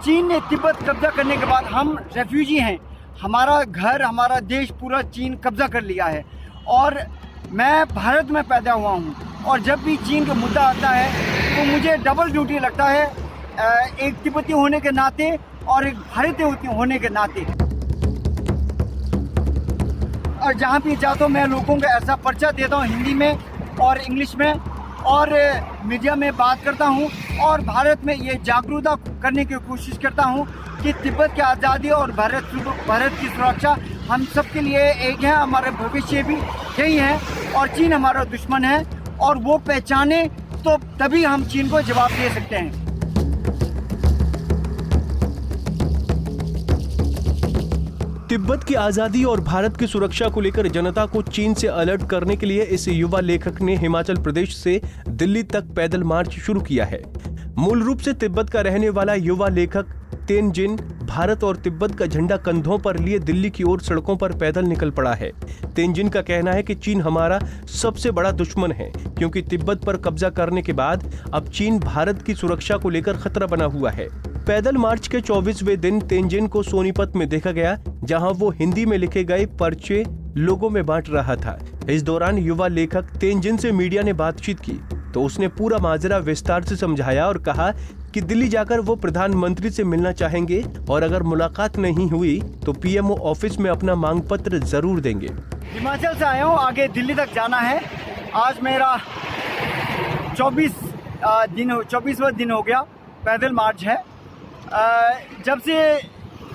चीन ने तिब्बत कब्जा करने के बाद हम रेफ्यूजी हैं। हमारा घर, हमारा देश पूरा चीन कब्जा कर लिया है और मैं भारत में पैदा हुआ हूँ और जब भी चीन का मुद्दा आता है तो मुझे डबल ड्यूटी लगता है, एक तिब्बती होने के नाते और एक भारतीय होने के नाते। और जहाँ भी जाता हूँ मैं लोगों को ऐसा पर्चा देता हूँ हिंदी में और इंग्लिश में और मीडिया में बात करता हूँ और भारत में ये जागरूकता करने की कोशिश करता हूँ कि तिब्बत की आज़ादी और भारत की सुरक्षा हम सब के लिए एक है, हमारे भविष्य भी यही है और चीन हमारा दुश्मन है और वो पहचाने तो तभी हम चीन को जवाब दे सकते हैं। तिब्बत की आज़ादी और भारत की सुरक्षा को लेकर जनता को चीन से अलर्ट करने के लिए इस युवा लेखक ने हिमाचल प्रदेश से दिल्ली तक पैदल मार्च शुरू किया है। मूल रूप से तिब्बत का रहने वाला युवा लेखक तेनजिन भारत और तिब्बत का झंडा कंधों पर लिए दिल्ली की ओर सड़कों पर पैदल निकल पड़ा है। तेनजिन का कहना है कि चीन हमारा सबसे बड़ा दुश्मन है क्योंकि तिब्बत पर कब्जा करने के बाद अब चीन भारत की सुरक्षा को लेकर खतरा बना हुआ है। पैदल मार्च के 24वें दिन तेनजिन को सोनीपत में देखा गया, जहां वो हिंदी में लिखे गए पर्चे लोगों में बांट रहा था। इस दौरान युवा लेखक तेनजिन से मीडिया ने बातचीत की तो उसने पूरा माजरा विस्तार से समझाया और कहा कि दिल्ली जाकर वो प्रधानमंत्री से मिलना चाहेंगे और अगर मुलाकात नहीं हुई तो पीएमओ ऑफिस में अपना मांग पत्र जरूर देंगे। हिमाचल से आया हूँ, आगे दिल्ली तक जाना है। आज मेरा 24वां दिन हो गया पैदल मार्च है। जब से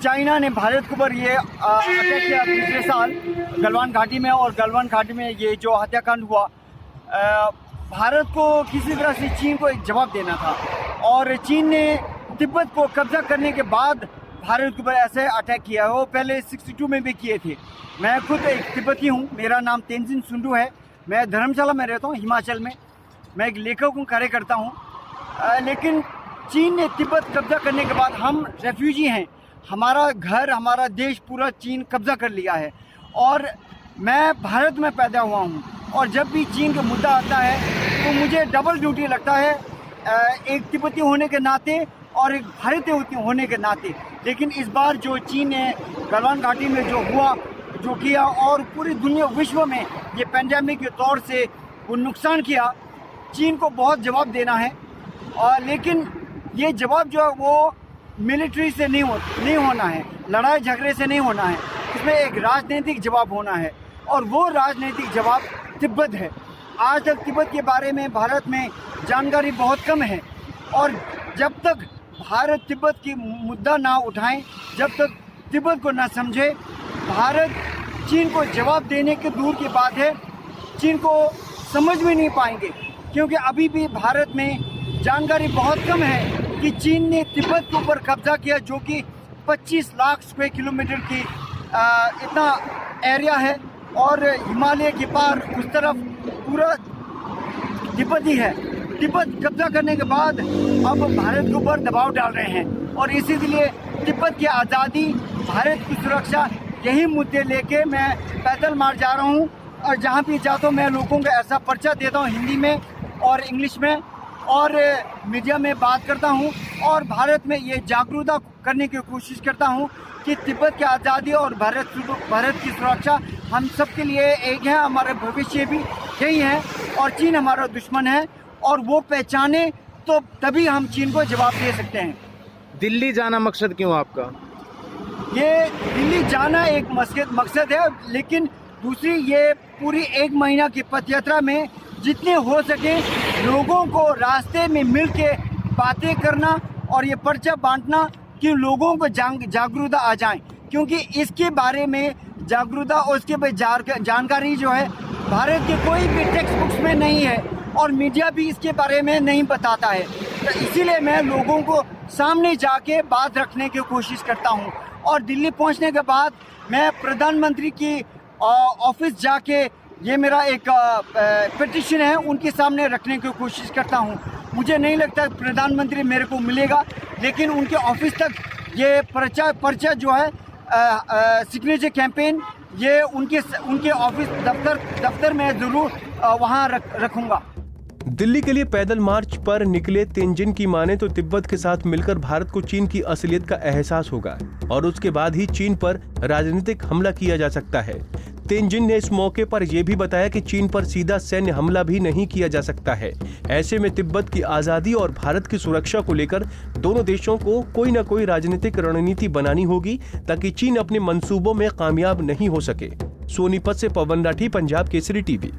चाइना ने भारत के ऊपर ये अटैक किया पिछले साल गलवान घाटी में और गलवान घाटी में ये जो हत्याकांड हुआ, भारत को किसी तरह से चीन को एक जवाब देना था और चीन ने तिब्बत को कब्जा करने के बाद भारत के ऊपर ऐसे अटैक किया। वो पहले 62 में भी किए थे। मैं खुद एक तिब्बती हूँ, मेरा नाम तेनजिन सुंडू है। मैं धर्मशाला में रहता हूँ हिमाचल में। मैं एक लेखक हूँ, कार्य करता हूँ। लेकिन चीन ने तिब्बत कब्जा करने के बाद हम रेफ्यूजी हैं। हमारा घर, हमारा देश पूरा चीन कब्जा कर लिया है और मैं भारत में पैदा हुआ हूँ और जब भी चीन का मुद्दा आता है तो मुझे डबल ड्यूटी लगता है, एक तिब्बती होने के नाते और एक भारतीय होने के नाते। लेकिन इस बार जो चीन ने गलवान घाटी में जो किया और पूरी दुनिया विश्व में ये पेंडेमिक के तौर से वो नुकसान किया, चीन को बहुत जवाब देना है। और लेकिन ये जवाब जो है वो मिलिट्री से नहीं होना है, लड़ाई झगड़े से नहीं होना है, इसमें एक राजनीतिक जवाब होना है और वो राजनीतिक जवाब तिब्बत है। आज तक तिब्बत के बारे में भारत में जानकारी बहुत कम है और जब तक भारत तिब्बत की मुद्दा ना उठाएं, जब तक तिब्बत को ना समझे, भारत चीन को जवाब देने के दूर की बात है, चीन को समझ में नहीं पाएंगे क्योंकि अभी भी भारत में जानकारी बहुत कम है कि चीन ने तिब्बत के ऊपर कब्जा किया, जो कि 25 लाख स्क्वायर किलोमीटर की इतना एरिया है और हिमालय के पार उस तरफ पूरा तिब्बत ही है। तिब्बत कब्जा करने के बाद अब भारत के ऊपर दबाव डाल रहे हैं और इसीलिए तिब्बत की आज़ादी, भारत की सुरक्षा, यही मुद्दे लेके मैं पैदल मार्च जा रहा हूँ और जहाँ भी जाता हूँ मैं लोगों को ऐसा पर्चा देता हूँ हिंदी में और इंग्लिश में और मीडिया में बात करता हूँ और भारत में ये जागरूकता करने की कोशिश करता हूँ कि तिब्बत की आज़ादी और भारत की सुरक्षा हम सब के लिए एक है, हमारे भविष्य भी यही है और चीन हमारा दुश्मन है और वो पहचाने तो तभी हम चीन को जवाब दे सकते हैं। दिल्ली जाना मकसद क्यों आपका? ये दिल्ली जाना एक मकसद है, लेकिन दूसरी ये पूरी 1 महीना की पदयात्रा में जितने हो सके लोगों को रास्ते में मिल के बातें करना और ये पर्चा बांटना कि लोगों को जागरूकता आ जाए, क्योंकि इसके बारे में जागरूकता और उसके बाद जानकारी जो है भारत के कोई भी टेक्स्ट बुक्स में नहीं है और मीडिया भी इसके बारे में नहीं बताता है। तो इसीलिए मैं लोगों को सामने जाके बात रखने की कोशिश करता हूँ और दिल्ली पहुँचने के बाद मैं प्रधानमंत्री की ऑफिस जाके ये मेरा एक पिटिशन है उनके सामने रखने की कोशिश करता हूँ। मुझे नहीं लगता प्रधानमंत्री मेरे को मिलेगा, लेकिन उनके ऑफिस तक ये पर्चा जो है सिग्नेचर कैंपेन ये उनके ऑफिस दफ्तर में ज़रूर वहाँ रखूँगा। दिल्ली के लिए पैदल मार्च पर निकले तेंजिन की माने तो तिब्बत के साथ मिलकर भारत को चीन की असलियत का एहसास होगा और उसके बाद ही चीन पर राजनीतिक हमला किया जा सकता है। तेंजिन ने इस मौके पर यह भी बताया कि चीन पर सीधा सैन्य हमला भी नहीं किया जा सकता है। ऐसे में तिब्बत की आजादी और भारत की सुरक्षा को लेकर दोनों देशों को कोई न कोई राजनीतिक रणनीति बनानी होगी ताकि चीन अपने मंसूबों में कामयाब नहीं हो सके। सोनीपत से पवन राठी, पंजाब केसरी टीवी।